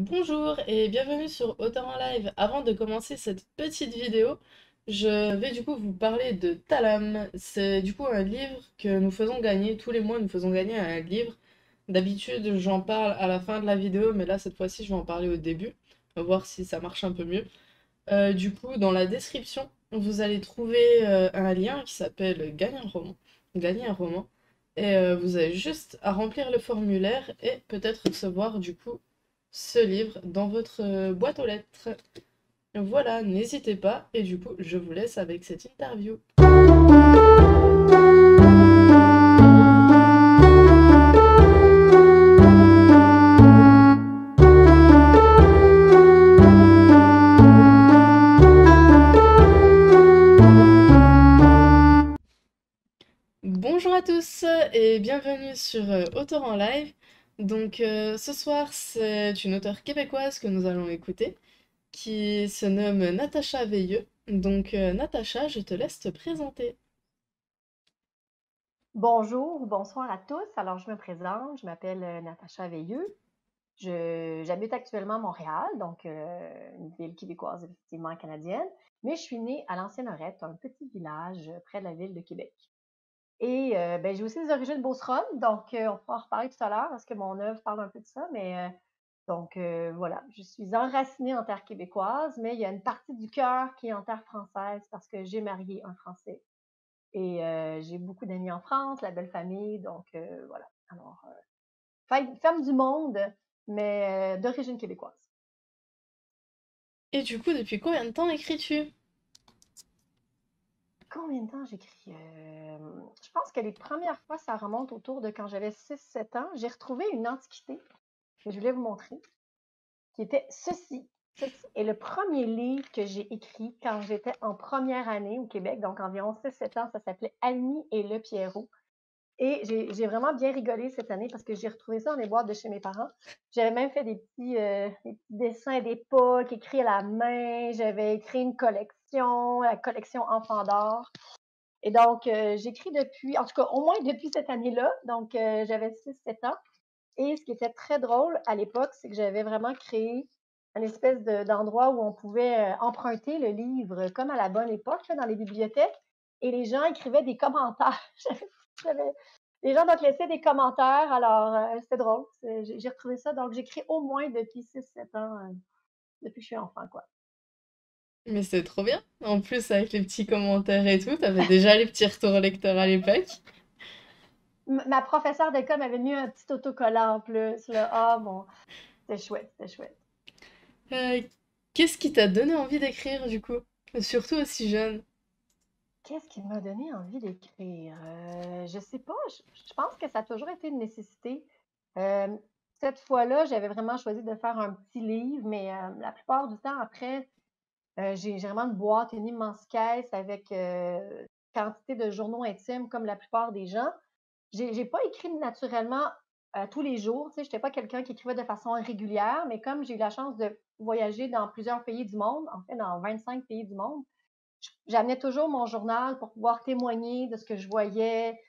Bonjour et bienvenue sur Auteur en live. Avant de commencer cette petite vidéo, je vais du coup vous parler de Talam. C'est du coup un livre que nous faisons gagner, tous les mois nous faisons gagner un livre. D'habitude j'en parle à la fin de la vidéo, mais là cette fois-ci je vais en parler au début. On va voir si ça marche un peu mieux. Du coup dans la description vous allez trouver un lien qui s'appelle Gagner un roman. Gagner un roman. Et vous avez juste à remplir le formulaire et peut-être recevoir du coup ce livre dans votre boîte aux lettres. Voilà, n'hésitez pas. Et du coup, je vous laisse avec cette interview. Bonjour à tous et bienvenue sur Auteur en live. Donc ce soir, c'est une auteure québécoise que nous allons écouter qui se nomme Natacha Veilleux. Donc Natacha, je te laisse te présenter. Bonjour ou bonsoir à tous. Alors, je me présente, je m'appelle Natacha Veilleux. J'habite actuellement à Montréal, donc une ville québécoise, effectivement canadienne, mais je suis née à l'Ancienne-Lorette, un petit village près de la ville de Québec. Et ben, j'ai aussi des origines beauceronnes, donc on pourra en reparler tout à l'heure parce que mon œuvre parle un peu de ça, mais donc voilà, je suis enracinée en terre québécoise, mais il y a une partie du cœur qui est en terre française parce que j'ai marié un Français. Et j'ai beaucoup d'amis en France, la belle famille, donc voilà. Alors, femme du monde, mais d'origine québécoise. Et du coup, depuis combien de temps écris-tu? Combien de temps j'écris? Je pense que les premières fois, ça remonte autour de quand j'avais 6 7 ans. J'ai retrouvé une antiquité que je voulais vous montrer, qui était ceci. Ceci est le premier livre que j'ai écrit quand j'étais en première année au Québec, donc environ 6 7 ans. Ça s'appelait Annie et le Pierrot. Et j'ai vraiment bien rigolé cette année parce que j'ai retrouvé ça dans les boîtes de chez mes parents. J'avais même fait des petits dessins d'époque écrits à la main. J'avais écrit une collection, la collection Enfants d'or. Et donc, j'écris depuis, en tout cas, au moins depuis cette année-là. Donc, j'avais 6 7 ans. Et ce qui était très drôle à l'époque, c'est que j'avais vraiment créé une espèce d'endroit où on pouvait emprunter le livre comme à la bonne époque, là, dans les bibliothèques. Et les gens écrivaient des commentaires. J'avais- les gens donc laissaient des commentaires. Alors, c'était drôle. J'ai retrouvé ça. Donc, j'écris au moins depuis 6 7 ans, depuis que je suis enfant, quoi. Mais c'est trop bien. En plus, avec les petits commentaires et tout, t'avais déjà les petits retours lecteurs à l'époque. Ma professeure d'école m'avait mis un petit autocollant en plus. Là. Ah, bon, c'était chouette, c'était chouette. Euh, Qu'est-ce qui t'a donné envie d'écrire du coup? Surtout aussi jeune. Qu'est-ce qui m'a donné envie d'écrire? Je sais pas, je pense que ça a toujours été une nécessité. Euh, Cette fois-là, j'avais vraiment choisi de faire un petit livre, mais la plupart du temps après, j'ai vraiment une boîte, une immense caisse avec quantité de journaux intimes comme la plupart des gens. J'ai pas écrit naturellement tous les jours, tu sais, j'étais pas quelqu'un qui écrivait de façon régulière, mais comme j'ai eu la chance de voyager dans plusieurs pays du monde, en fait dans 25 pays du monde, j'amenais toujours mon journal pour pouvoir témoigner de ce que je voyais,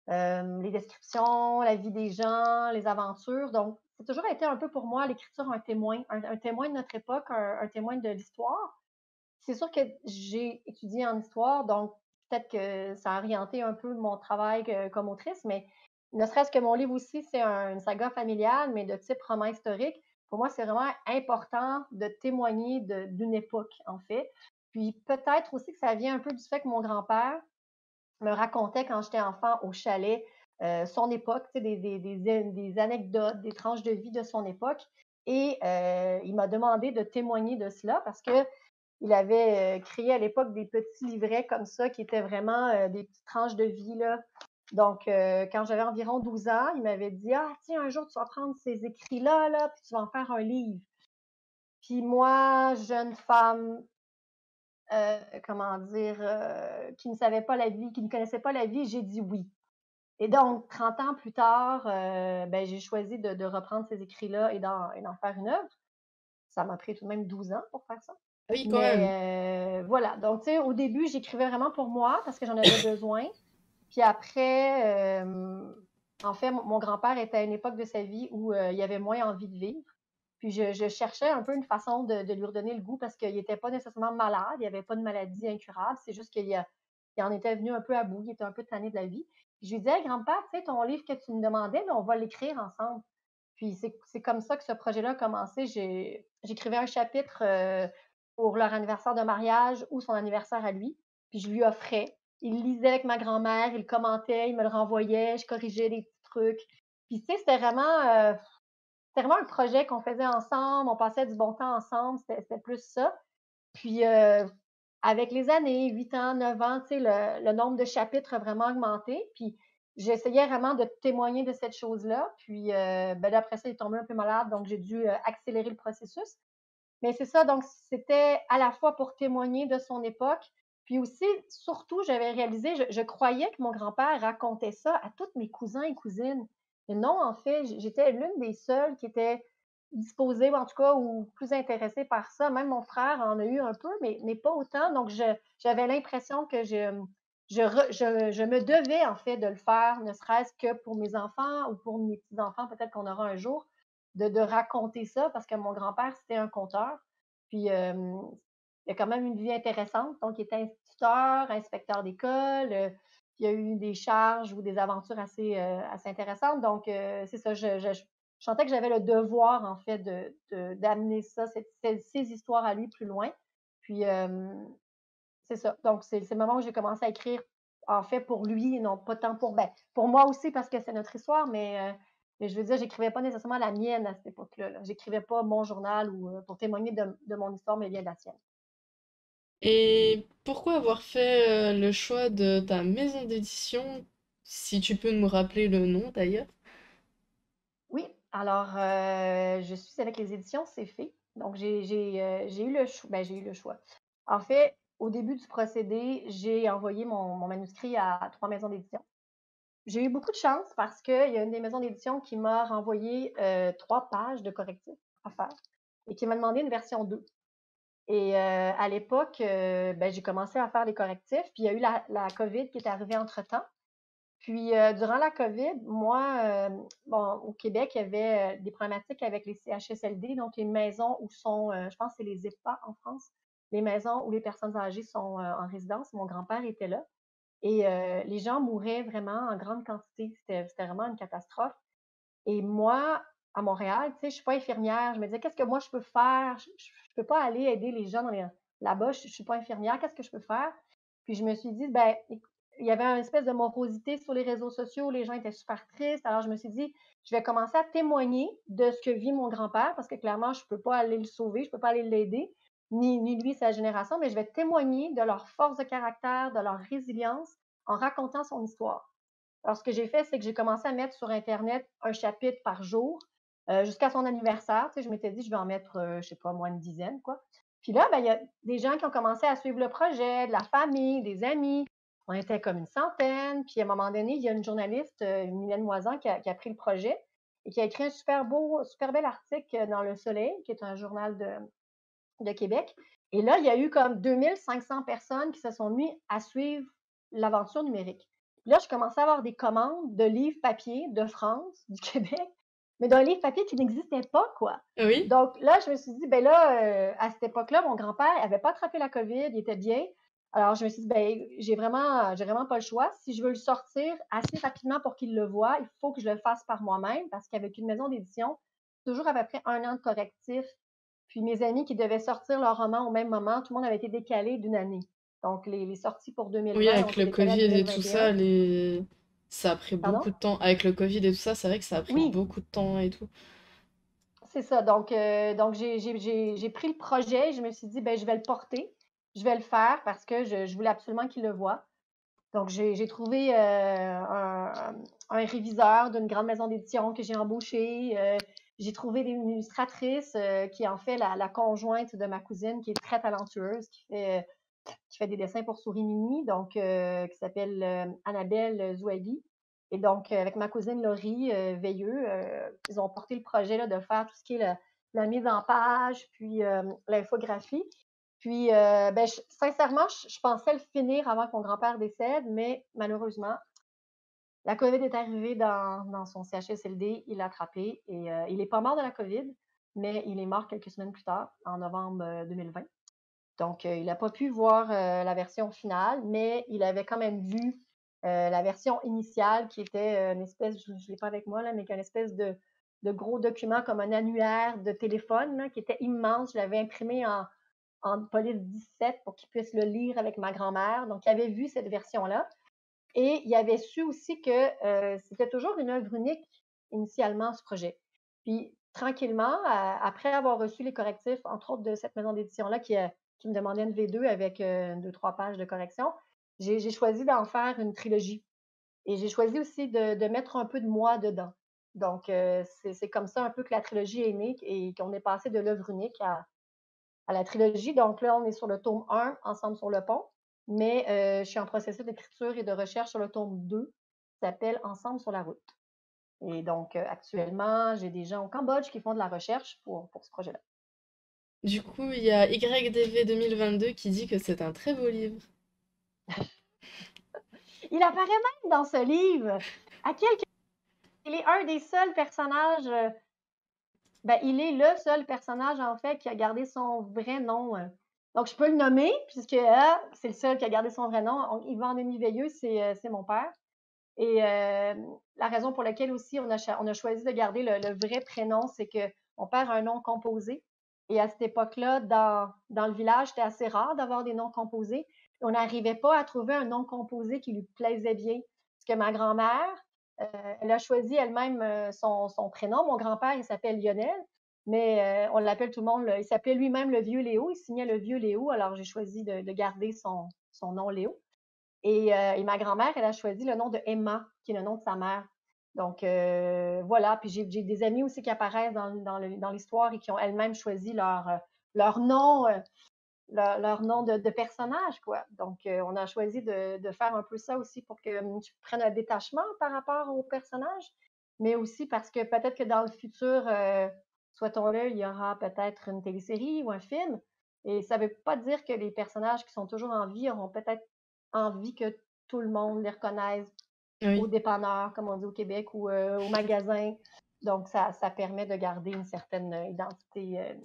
les descriptions, la vie des gens, les aventures. Donc, c'est toujours été un peu pour moi l'écriture un témoin, un témoin de notre époque, un témoin de l'histoire. C'est sûr que j'ai étudié en histoire, donc peut-être que ça a orienté un peu mon travail comme autrice, mais ne serait-ce que mon livre aussi, c'est une saga familiale, mais de type roman historique. Pour moi, c'est vraiment important de témoigner d'une époque, en fait. Puis peut-être aussi que ça vient un peu du fait que mon grand-père me racontait quand j'étais enfant au chalet son époque, tu sais, des anecdotes, des tranches de vie de son époque. Et il m'a demandé de témoigner de cela parce que il avait créé à l'époque des petits livrets comme ça qui étaient vraiment des petites tranches de vie. Là. Donc, quand j'avais environ 12 ans, il m'avait dit: Ah, tiens, un jour, tu vas prendre ces écrits-là, là, puis tu vas en faire un livre. Puis moi, jeune femme, comment dire, qui ne savait pas la vie, qui ne connaissait pas la vie, j'ai dit oui. Et donc, 30 ans plus tard, ben, j'ai choisi de reprendre ces écrits-là et d'en faire une œuvre. Ça m'a pris tout de même 12 ans pour faire ça. Ah oui, quand même. Mais voilà, donc tu sais, au début, j'écrivais vraiment pour moi parce que j'en avais besoin. Puis après, en fait, mon grand-père était à une époque de sa vie où il avait moins envie de vivre. Puis je cherchais un peu une façon de lui redonner le goût parce qu'il était pas nécessairement malade, il avait pas de maladie incurable, c'est juste qu'il en était venu un peu à bout, il était un peu tanné de la vie. Puis je lui disais: «Hey grand-père, tu sais, ton livre que tu me demandais, là, on va l'écrire ensemble». Puis c'est comme ça que ce projet-là a commencé. J'écrivais un chapitre, pour leur anniversaire de mariage ou son anniversaire à lui, puis je lui offrais. Il le lisait avec ma grand-mère, il le commentait, il me le renvoyait, je corrigeais des petits trucs. Puis tu sais, c'était vraiment un projet qu'on faisait ensemble, on passait du bon temps ensemble, c'était plus ça. Puis, avec les années, 8 ans, 9 ans, tu sais, le nombre de chapitres a vraiment augmenté. Puis, j'essayais vraiment de témoigner de cette chose-là. Puis, ben là, après ça, il est tombé un peu malade, donc j'ai dû, accélérer le processus. Mais c'est ça, donc c'était à la fois pour témoigner de son époque, puis aussi, surtout, j'avais réalisé, je croyais que mon grand-père racontait ça à tous mes cousins et cousines. Mais non, en fait, j'étais l'une des seules qui était disposée, ou en tout cas, ou plus intéressée par ça. Même mon frère en a eu un peu, mais pas autant. Donc, j'avais l'impression que je me devais, en fait, de le faire, ne serait-ce que pour mes enfants ou pour mes petits-enfants, peut-être qu'on aura un jour, de raconter ça parce que mon grand-père, c'était un conteur. Puis, il a quand même une vie intéressante. Donc, il était instituteur, inspecteur d'école. Il a eu des charges ou des aventures assez intéressantes. Donc, c'est ça. Je sentais que j'avais le devoir, en fait, d'amener ça, ces histoires à lui plus loin. Puis, c'est ça. Donc, c'est le moment où j'ai commencé à écrire, en fait, pour lui, et non pas tant pour moi aussi parce que c'est notre histoire, mais je veux dire, j'écrivais pas nécessairement la mienne à cette époque-là, là. J'écrivais pas mon journal ou, pour témoigner de mon histoire, mais bien de la sienne. Et pourquoi avoir fait le choix de ta maison d'édition, si tu peux nous rappeler le nom d'ailleurs? Oui, alors, je suis avec les éditions C'est fait. Donc j'ai eu j'ai eu le choix. En fait, au début du procédé, j'ai envoyé mon manuscrit à 3 maisons d'édition. J'ai eu beaucoup de chance parce qu'il y a une des maisons d'édition qui m'a renvoyé, 3 pages de correctifs à faire et qui m'a demandé une version 2. Et à l'époque, j'ai commencé à faire les correctifs, puis il y a eu la COVID qui est arrivée entre-temps. Puis, durant la COVID, moi, bon, au Québec, il y avait, des problématiques avec les CHSLD, donc les maisons où sont, je pense que c'est les EHPAD en France, les maisons où les personnes âgées sont, en résidence. Mon grand-père était là et les gens mouraient vraiment en grande quantité. C'était vraiment une catastrophe. Et moi, à Montréal, tu sais, je suis pas infirmière. Je me disais: «Qu'est-ce que moi je peux faire? Je peux pas aller aider les gens là-bas, je suis pas infirmière, qu'est-ce que je peux faire?» Puis je me suis dit: «Ben, il y avait une espèce de morosité sur les réseaux sociaux, les gens étaient super tristes». Alors je me suis dit: «Je vais commencer à témoigner de ce que vit mon grand-père», parce que clairement je peux pas aller le sauver, je peux pas aller l'aider, ni lui, sa génération, mais je vais témoigner de leur force de caractère, de leur résilience en racontant son histoire. Alors, ce que j'ai fait, c'est que j'ai commencé à mettre sur internet un chapitre par jour, jusqu'à son anniversaire. Tu sais, je m'étais dit: «Je vais en mettre, je sais pas moi, une dizaine, quoi». Puis là, il y a des gens qui ont commencé à suivre le projet, de la famille, des amis. On était comme une centaine. Puis à un moment donné, il y a une journaliste, Mylène Moisan, qui a pris le projet et qui a écrit un super bel article, dans Le Soleil, qui est un journal de Québec. Et là, il y a eu comme 2 500 personnes qui se sont mis à suivre l'aventure numérique. Là, je commençais à avoir des commandes de livres papier de France, du Québec, mais d'un livre papier qui n'existait pas, quoi. Oui? Donc là, je me suis dit, ben là, à cette époque-là, mon grand-père n'avait pas attrapé la COVID, il était bien. Alors, je me suis dit, ben, j'ai vraiment pas le choix. Si je veux le sortir assez rapidement pour qu'il le voie, il faut que je le fasse par moi-même parce qu'avec une maison d'édition, toujours à peu près 1 an de correctif, puis mes amis qui devaient sortir leur roman au même moment, tout le monde avait été décalé d'une année. Donc les sorties pour Oui, 2020 ont avec été le décalées à Covid et tout ça, 2021. ça a pris Pardon? beaucoup de temps. Avec le Covid et tout ça, c'est vrai que ça a pris Oui, beaucoup de temps et tout. c'est ça. Donc j'ai pris le projet et je me suis dit: «Ben, je vais le porter, je vais le faire» parce que je voulais absolument qu'il le voie. Donc j'ai trouvé, un réviseur d'une grande maison d'édition que j'ai embauché, j'ai trouvé une illustratrice, qui est en fait la conjointe de ma cousine qui est très talentueuse, qui fait des dessins pour Souris Mini, donc qui s'appelle, Annabelle Zouabi. Et donc avec ma cousine Laurie, Veilleux, ils ont porté le projet là de faire tout ce qui est la mise en page, puis, l'infographie. Puis, sincèrement, je pensais le finir avant que mon grand-père décède, mais malheureusement, la COVID est arrivée dans son CHSLD, il l'a attrapé et il est pas mort de la COVID, mais il est mort quelques semaines plus tard, en novembre 2020. Donc, il n'a pas pu voir la version finale, mais il avait quand même vu la version initiale qui était une espèce, je ne l'ai pas avec moi, là, mais qu'une espèce de gros document comme un annuaire de téléphone là, qui était immense. Je l'avais imprimé en police 17 pour qu'il puisse le lire avec ma grand-mère. Donc, il avait vu cette version-là. Et il avait su aussi que c'était toujours une œuvre unique initialement, ce projet. Puis, tranquillement, après avoir reçu les correctifs, entre autres de cette maison d'édition-là qui me demandait une V2 avec 2-3 pages de correction, j'ai choisi d'en faire une trilogie. Et j'ai choisi aussi de mettre un peu de moi dedans. Donc, c'est comme ça un peu que la trilogie est née et qu'on est passé de l'œuvre unique à la trilogie. Donc là, on est sur le tome 1, Ensemble sur le pont, mais je suis en processus d'écriture et de recherche sur le tome 2, qui s'appelle Ensemble sur la route. Et donc, actuellement, j'ai des gens au Cambodge qui font de la recherche pour ce projet-là. Du coup, il y a YDV 2022 qui dit que c'est un très beau livre. Il apparaît même dans ce livre. À quelques... Il est un des seuls personnages. Ben, il est le seul personnage, en fait, qui a gardé son vrai nom. Donc, je peux le nommer, puisque c'est le seul qui a gardé son vrai nom. Yvan Denis Veilleux, c'est mon père. Et la raison pour laquelle aussi on a choisi de garder le vrai prénom, c'est que mon père a un nom composé. Et à cette époque-là, dans le village, c'était assez rare d'avoir des noms composés. On n'arrivait pas à trouver un nom composé qui lui plaisait bien. Parce que ma grand-mère, elle a choisi elle-même son prénom. Mon grand-père, il s'appelle Lionel, mais on l'appelle tout le monde, il s'appelait lui-même le vieux Léo. Il signait le vieux Léo, alors j'ai choisi de garder son nom Léo. Et ma grand-mère, elle a choisi le nom de Emma, qui est le nom de sa mère. Donc, voilà. Puis j'ai des amis aussi qui apparaissent dans l'histoire et qui ont elles-mêmes choisi leur nom, leur nom de personnage, quoi. Donc, on a choisi de faire un peu ça aussi pour que tu prennes un détachement par rapport au personnage, mais aussi parce que peut-être que dans le futur, souhaitons-le, il y aura peut-être une télésérie ou un film. Et ça ne veut pas dire que les personnages qui sont toujours en vie auront peut-être envie que tout le monde les reconnaisse au Oui. dépanneur, comme on dit au Québec, ou au magasin. Donc, ça permet de garder une certaine identité,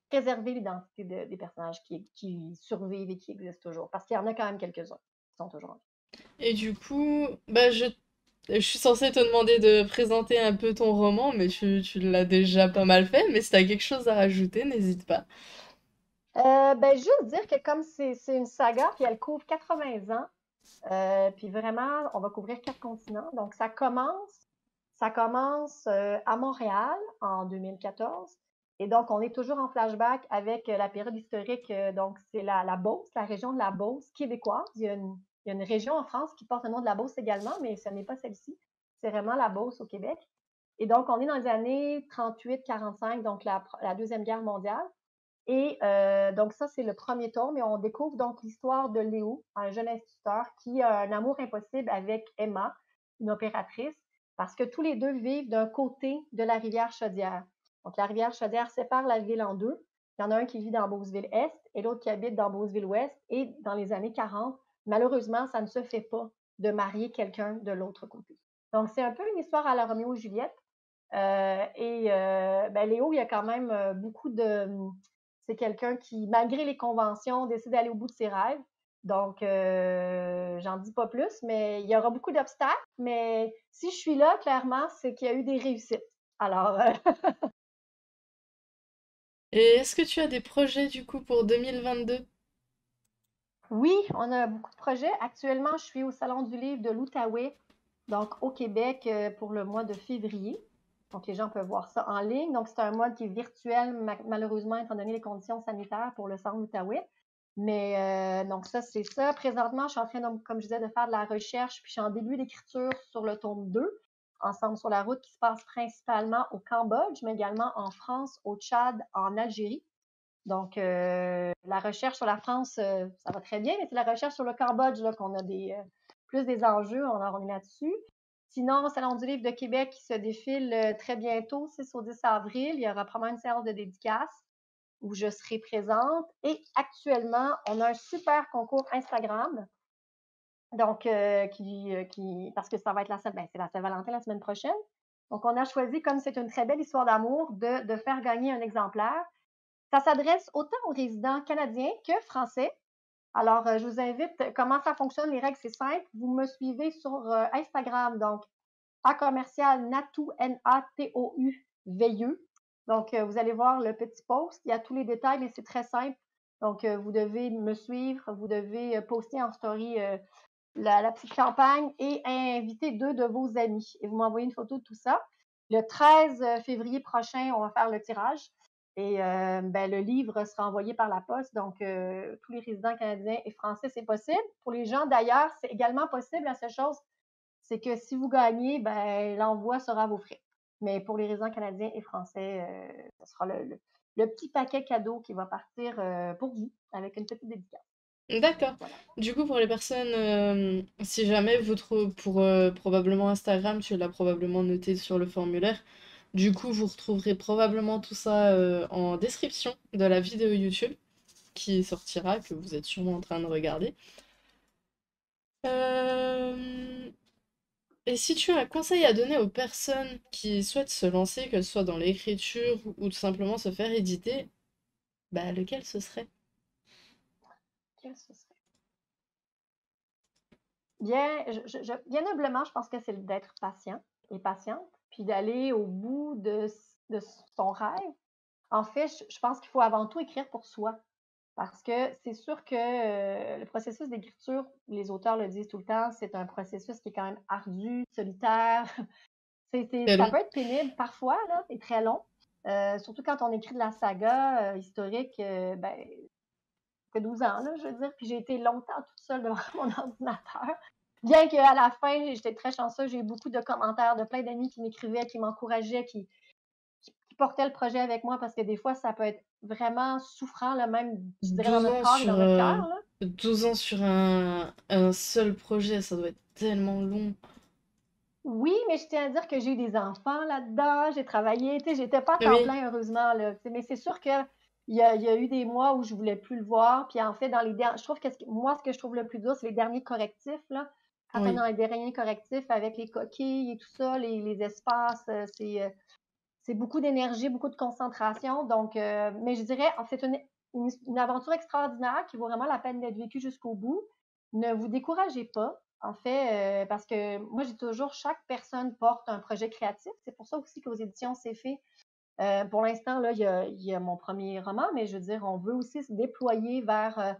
préserver l'identité des personnages qui survivent et qui existent toujours. Parce qu'il y en a quand même quelques-uns qui sont toujours en vie. Et du coup, bah je suis censée te demander de présenter un peu ton roman, mais tu l'as déjà pas mal fait, mais si t'as quelque chose à rajouter, n'hésite pas. Ben, juste dire que comme c'est une saga, puis elle couvre 80 ans, puis vraiment, on va couvrir 4 continents. Donc, ça commence à Montréal en 2014. Et donc, on est toujours en flashback avec la période historique. Donc, c'est la Beauce, la région de la Beauce québécoise. Il y a une région en France qui porte le nom de la Beauce également, mais ce n'est pas celle-ci. C'est vraiment la Beauce au Québec. Et donc, on est dans les années 38-45, donc la Deuxième Guerre mondiale. Et donc, ça, c'est le premier tome. Et on découvre donc l'histoire de Léo, un jeune instituteur qui a un amour impossible avec Emma, une opératrice, parce que tous les deux vivent d'un côté de la rivière Chaudière. Donc, la rivière Chaudière sépare la ville en deux. Il y en a un qui vit dans Beauceville-Est et l'autre qui habite dans Beauceville-Ouest. Et dans les années 40, malheureusement, ça ne se fait pas de marier quelqu'un de l'autre côté. Donc, c'est un peu une histoire à la Roméo et Juliette. Ben, Léo, il y a quand même beaucoup de... C'est quelqu'un qui, malgré les conventions, décide d'aller au bout de ses rêves. Donc, j'en dis pas plus, mais il y aura beaucoup d'obstacles. Mais si je suis là, clairement, c'est qu'il y a eu des réussites. Alors, Et est-ce que tu as des projets du coup pour 2022? oui, on a beaucoup de projets. Actuellement, je suis au Salon du livre de l'Outaouais, donc au Québec, pour le mois de février. Donc, les gens peuvent voir ça en ligne. Donc, c'est un mois qui est virtuel, malheureusement, étant donné les conditions sanitaires pour le Salon de l'Outaouais. Mais donc, ça, c'est ça. Présentement, je suis en train, comme je disais, de faire de la recherche, puis je suis en début d'écriture sur le tome 2, Ensemble sur la route, qui se passe principalement au Cambodge, mais également en France, au Tchad, en Algérie. Donc, la recherche sur la France, ça va très bien, mais c'est la recherche sur le Cambodge là, qu'on a plus des enjeux, on est là-dessus. Sinon, au Salon du livre de Québec qui se défile très bientôt, 6 au 10 avril, il y aura probablement une séance de dédicace où je serai présente. Et actuellement, on a un super concours Instagram. Donc, parce que ça va être c'est la Saint-Valentin la semaine prochaine. Donc, on a choisi, comme c'est une très belle histoire d'amour, de faire gagner un exemplaire. Ça s'adresse autant aux résidents canadiens que français. Alors, je vous invite, comment ça fonctionne, les règles, c'est simple. Vous me suivez sur Instagram, donc A commercial Natou, Natou, veilleux. Donc, vous allez voir le petit post. Il y a tous les détails et c'est très simple. Donc, vous devez me suivre, vous devez poster en story la petite campagne et inviter 2 de vos amis. Et vous m'envoyez une photo de tout ça. Le 13 février prochain, on va faire le tirage. Et ben, le livre sera envoyé par la poste. Donc, tous les résidents canadiens et français, c'est possible. Pour les gens d'ailleurs, c'est également possible. La seule chose, c'est que si vous gagnez, ben, l'envoi sera à vos frais. Mais pour les résidents canadiens et français, ce sera le petit paquet cadeau qui va partir pour vous avec une petite dédicace. D'accord. Voilà. Du coup, pour les personnes, si jamais vous trouvez, pour probablement Instagram, tu l'as probablement noté sur le formulaire. Du coup, vous retrouverez probablement tout ça en description de la vidéo YouTube qui sortira, que vous êtes sûrement en train de regarder. Euh, Et si tu as un conseil à donner aux personnes qui souhaitent se lancer, que ce soit dans l'écriture ou tout simplement se faire éditer, bah lequel ce serait? Quel ce serait? Bien, bien humblement, je pense que c'est d'être patient et patiente, puis d'aller au bout de son rêve. En fait, je pense qu'il faut avant tout écrire pour soi. Parce que c'est sûr que le processus d'écriture, les auteurs le disent tout le temps, c'est un processus qui est quand même ardu, solitaire. C'est Ça long. peut être pénible parfois, là, et très long. Surtout quand on écrit de la saga historique, ben, ça fait 12 ans, là, je veux dire, puis j'ai été longtemps toute seule devant mon ordinateur. Bien qu'à la fin, j'étais très chanceuse, j'ai eu beaucoup de commentaires de plein d'amis qui m'écrivaient, qui m'encourageaient, qui portaient le projet avec moi parce que des fois, ça peut être vraiment souffrant, là, même, je dirais, dans 12 notre ans corps et sur, dans notre cœur, là. 12 ans sur un seul projet, ça doit être tellement long. Oui, mais je tiens à dire que j'ai eu des enfants là-dedans, j'ai travaillé, tu sais, j'étais pas à temps Oui, plein, heureusement, là, tu sais, mais c'est sûr que il y a eu des mois où je voulais plus le voir, puis en fait, dans les derniers, je trouve que moi, ce que je trouve le plus dur, c'est les derniers correctifs, là. Quand on est oui, dans les derniers correctifs avec les coquilles et tout ça, les espaces, c'est beaucoup d'énergie, beaucoup de concentration. Donc, mais je dirais, c'est une aventure extraordinaire qui vaut vraiment la peine d'être vécue jusqu'au bout. Ne vous découragez pas, en fait, parce que moi, j'ai toujours, chaque personne porte un projet créatif. C'est pour ça aussi qu'aux éditions, c'est fait. Pour l'instant, là, il y a mon premier roman, mais je veux dire, on veut aussi se déployer vers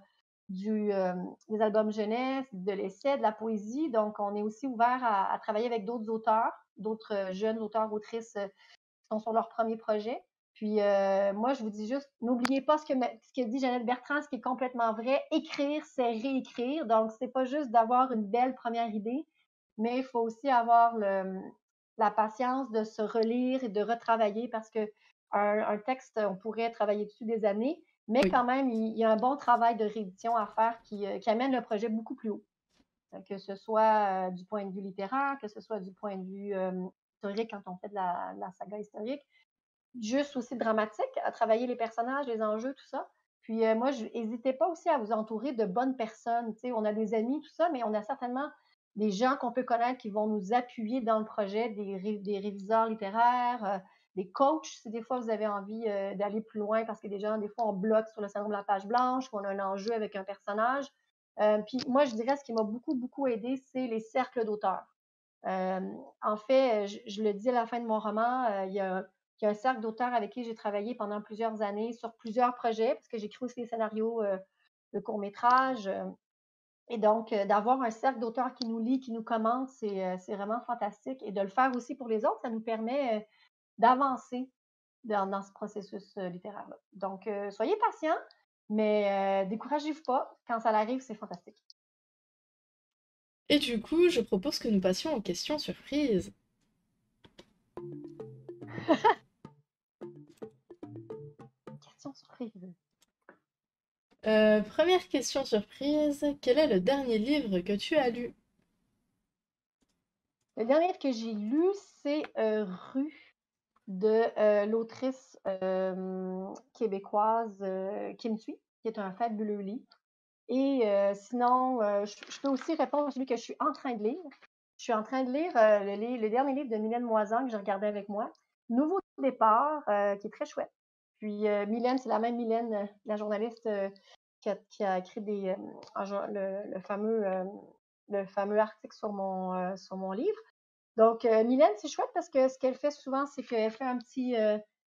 des albums jeunesse, de l'essai, de la poésie. Donc, on est aussi ouvert à travailler avec d'autres auteurs, d'autres jeunes auteurs, autrices sont sur leur premier projet. Puis moi, je vous dis juste, n'oubliez pas ce que dit Jeannette Bertrand, ce qui est complètement vrai. Écrire, c'est réécrire. Donc, c'est pas juste d'avoir une belle première idée, mais il faut aussi avoir la patience de se relire et de retravailler parce que un texte, on pourrait travailler dessus des années, mais oui. quand même, il y a un bon travail de réédition à faire qui amène le projet beaucoup plus haut. Que ce soit du point de vue littéraire, que ce soit du point de vue historique quand on fait de la saga historique, juste aussi dramatique, à travailler les personnages, les enjeux, tout ça. Puis moi, n'hésitez pas aussi à vous entourer de bonnes personnes. Tu sais, on a des amis, tout ça, mais on a certainement des gens qu'on peut connaître qui vont nous appuyer dans le projet, des réviseurs littéraires, des coachs, si des fois vous avez envie d'aller plus loin, parce que des gens, des fois, on bloque sur le syndrome de la page blanche ou on a un enjeu avec un personnage. Puis moi, je dirais, ce qui m'a beaucoup, beaucoup aidé, c'est les cercles d'auteurs. En fait, je le dis à la fin de mon roman, il y a un cercle d'auteurs avec qui j'ai travaillé pendant plusieurs années sur plusieurs projets, parce que j'écris aussi des scénarios de courts-métrages. Et donc, d'avoir un cercle d'auteurs qui nous lit, qui nous commente, c'est vraiment fantastique. Et de le faire aussi pour les autres, ça nous permet d'avancer dans ce processus littéraire-là. Donc, soyez patients, mais découragez-vous pas. Quand ça arrive, c'est fantastique. Et du coup, je propose que nous passions aux questions surprises. Question surprise. Première question surprise, quel est le dernier livre que tu as lu? Le dernier livre que j'ai lu, c'est Rue de l'autrice québécoise Kim Thuy, qui est un fabuleux livre. Et sinon, je peux aussi répondre à celui que je suis en train de lire. Je suis en train de lire le dernier livre de Mylène Moisan que j'ai regardé avec moi, Nouveau départ, qui est très chouette. Puis Mylène, c'est la même Mylène, la journaliste qui a écrit le fameux article sur mon livre. Donc, Mylène, c'est chouette parce que ce qu'elle fait souvent, c'est qu'elle fait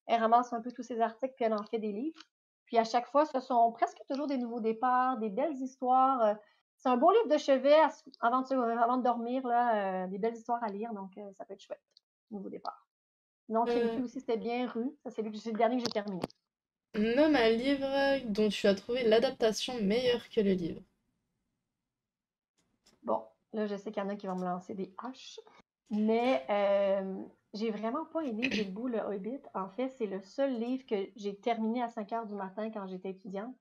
elle ramasse un peu tous ses articles puis elle en fait des livres. Puis à chaque fois, ce sont presque toujours des nouveaux départs, des belles histoires. C'est un beau livre de chevet avant de dormir, là, des belles histoires à lire, donc ça peut être chouette. Nouveau départ. Non, Euh, Kimchi aussi, c'était bien Rue. Ça, c'est le dernier que j'ai terminé. Nomme un livre dont tu as trouvé l'adaptation meilleure que le livre. Bon, là, je sais qu'il y en a qui vont me lancer des haches, mais j'ai vraiment pas aimé Bilbo le Hobbit. En fait, c'est le seul livre que j'ai terminé à 5 heures du matin quand j'étais étudiante.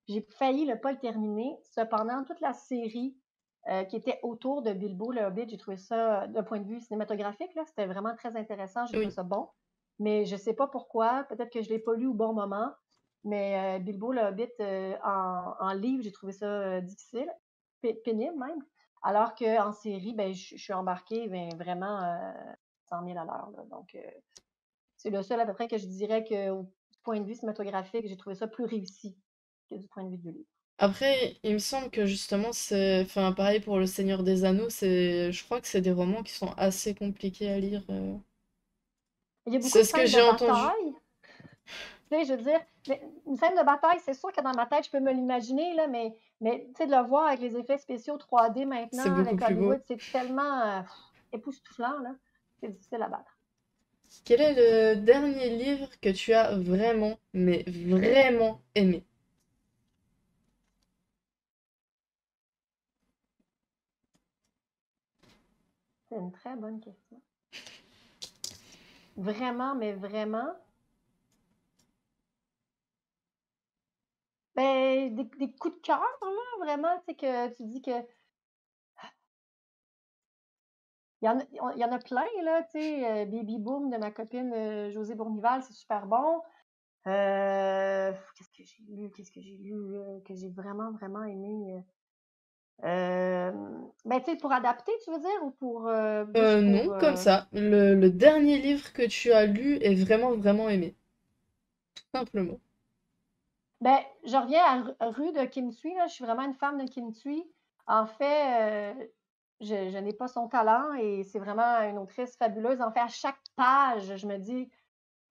J'ai failli ne pas le terminer. Cependant, toute la série qui était autour de Bilbo le Hobbit, j'ai trouvé ça, d'un point de vue cinématographique, là, c'était vraiment très intéressant. J'ai trouvé Oui. ça bon. Mais je sais pas pourquoi. Peut-être que je l'ai pas lu au bon moment. Mais Bilbo le Hobbit, en livre, j'ai trouvé ça difficile, pénible même. Alors qu'en série, ben, je suis embarquée ben, vraiment 100 000 à l'heure. Là. Donc, c'est le seul à peu près que je dirais que, au point de vue cinématographique, j'ai trouvé ça plus réussi que du point de vue du livre. Après, il me semble que justement, c'est, enfin, pareil pour Le Seigneur des Anneaux, je crois que c'est des romans qui sont assez compliqués à lire. Il y a beaucoup C'est de ce que scènes de j'ai entendu. bataille. Tu sais, je veux dire, une scène de bataille, c'est sûr que dans ma tête, je peux me l'imaginer, là, mais tu sais, de le voir avec les effets spéciaux 3D C'est maintenant, beaucoup avec plus beau. Hollywood, c'est tellement époustouflant, là. C'est difficile à battre. Quel est le dernier livre que tu as vraiment, mais vraiment aimé? C'est une très bonne question. Vraiment, mais vraiment. Ben, des coups de cœur, là, vraiment, tu sais, que tu dis que. Il y en a plein, là, tu sais. Baby Boom de ma copine Josée Bournival, c'est super bon. Qu'est-ce que j'ai lu, que j'ai vraiment, vraiment aimé. Ben, tu sais, pour adapter, tu veux dire, ou pour juste pour. Non, comme ça. Le dernier livre que tu as lu est vraiment, vraiment aimé. Tout simplement. Ben, je reviens à Rue de Kim Thuy, là. Je suis vraiment une fan de Kim Thuy. En fait, je n'ai pas son talent et c'est vraiment une autrice fabuleuse. En fait, à chaque page, je me dis,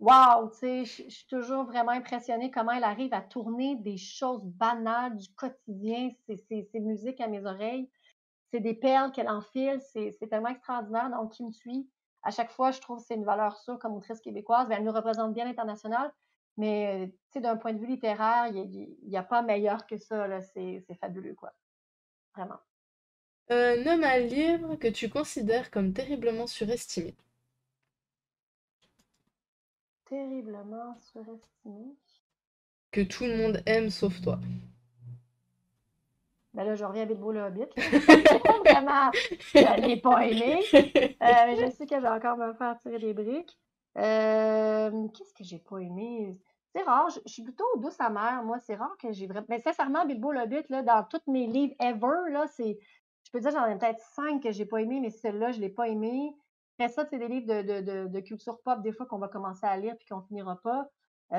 waouh, tu sais, je suis toujours vraiment impressionnée comment elle arrive à tourner des choses banales du quotidien, ses musiques à mes oreilles. C'est des perles qu'elle enfile, c'est tellement extraordinaire. Donc, qui me suit, à chaque fois, je trouve que c'est une valeur sûre comme autrice québécoise. Bien, elle nous représente bien à l'international, mais tu sais, d'un point de vue littéraire, il y a pas meilleur que ça. Là. C'est fabuleux, quoi. Vraiment. Nomme un livre que tu considères comme terriblement surestimé. Terriblement surestimé. Que tout le monde aime sauf toi. Ben là, je reviens à Bilbo le Hobbit. Là. Vraiment, je l'ai pas aimé. Mais je sais que je vais encore me faire tirer des briques. Qu'est-ce que j'ai pas aimé? C'est rare, je suis plutôt douce amère. Moi, c'est rare que j'ai vraiment. Mais sincèrement, Bilbo le Hobbit, là, dans tous mes livres ever, là, c'est. Je peux dire, j'en ai peut-être 5 que j'ai pas aimé, mais celle-là, je l'ai pas aimé. Après ça, c'est des livres de culture pop, des fois, qu'on va commencer à lire puis qu'on finira pas. Tu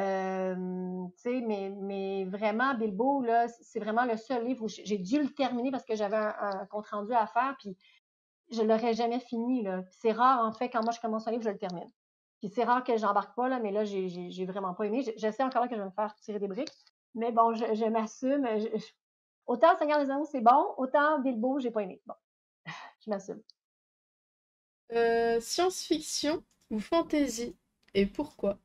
sais, mais vraiment, Bilbo, là, c'est vraiment le seul livre où j'ai dû le terminer parce que j'avais un compte rendu à faire, puis je l'aurais jamais fini, là. C'est rare, en fait, quand moi je commence un livre, je le termine. Puis c'est rare que j'embarque pas, là, mais là, j'ai vraiment pas aimé. Je sais encore là que je vais me faire tirer des briques, mais bon, je m'assume. Autant Seigneur des Anneaux, c'est bon, autant Bilbo, j'ai pas aimé. Bon, je m'assume. Science-fiction ou fantasy et pourquoi?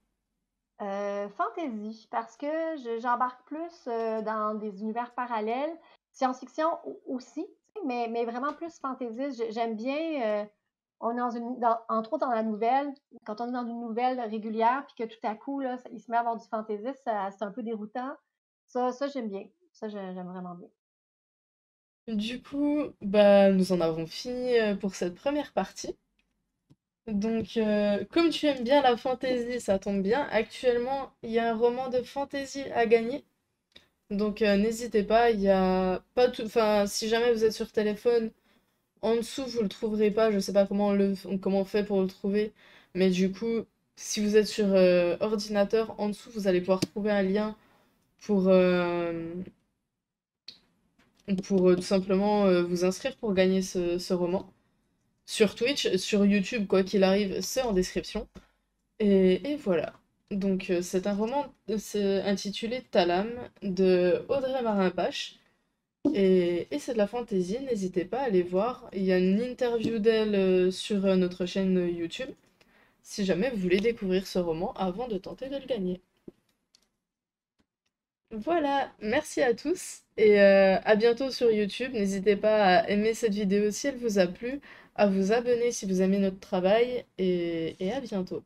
Fantasy, parce que j'embarque plus dans des univers parallèles. Science-fiction aussi, mais vraiment plus fantasy. J'aime bien, on est entre autres dans la nouvelle, quand on est dans une nouvelle régulière, puis que tout à coup, là, il se met à avoir du fantasy, c'est un peu déroutant. Ça j'aime bien. Ça, j'aime vraiment bien. Du coup, bah, nous en avons fini pour cette première partie. Donc, comme tu aimes bien la fantasy, ça tombe bien. Actuellement, il y a un roman de fantasy à gagner. Donc, n'hésitez pas, il y a pas tout... Enfin, si jamais vous êtes sur téléphone, En dessous, vous le trouverez pas. Je sais pas comment on fait pour le trouver. Mais du coup, si vous êtes sur ordinateur, en dessous, vous allez pouvoir trouver un lien pour, tout simplement vous inscrire pour gagner ce roman. Sur Twitch, sur YouTube, quoi qu'il arrive, c'est en description. Et voilà. Donc, c'est un roman c'est intitulé Talam de Audrey Marin-Pache. Et c'est de la fantaisie, n'hésitez pas à aller voir. Il y a une interview d'elle sur notre chaîne YouTube, si jamais vous voulez découvrir ce roman avant de tenter de le gagner. Voilà, merci à tous et à bientôt sur YouTube. N'hésitez pas à aimer cette vidéo si elle vous a plu, à vous abonner si vous aimez notre travail et à bientôt.